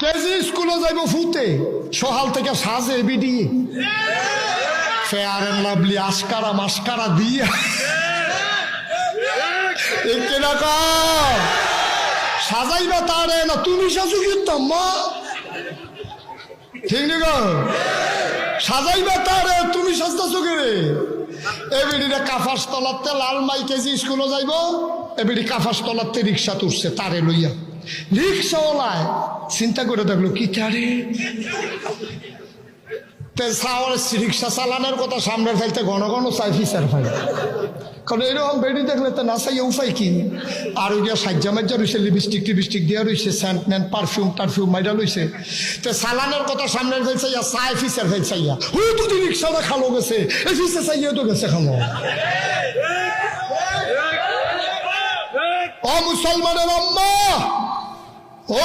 KG স্কুলে যাইব ফুতে সকাল থেকে সাজে বিডি ফেয়ার এন্ড লাভলি আস্কারা মাস্কারা দিয়া সাজাইবা তারে না তুমি সাজু কিনতাম মা ঠিক নি গো সাজাইবা তারে তুমি সাজতেছো কে রে এবিডিটা কাফাস তলাতে লাল মাই কেজি স্কুলে যাইব এবিডি কাফাস তলাতে রিক্সা তুলছে তারে লইয়া রিক্সাওয়ালায় চিন্তা করে দেখলো কি তারে রিক্সা চালানোর কথা সামনের ফেলতে ঘন ঘন চাই ফিসার ফাই কারণ এরকম বেড়ি দেখলে তো না চাই উপায় কি আর ওই সাজ্জা মাজ্জা রয়েছে লিপস্টিক টিপস্টিক দিয়া রয়েছে স্যান্ট ম্যান পারফিউম টারফিউম মাইরা রয়েছে তো চালানোর কথা সামনের ফেলছে চাই ফিসার ফেলছে ও দুটি রিক্সাটা খালো গেছে এই ফিসে চাইয়া তো গেছে খালো ও মুসলমানের আম্মা ও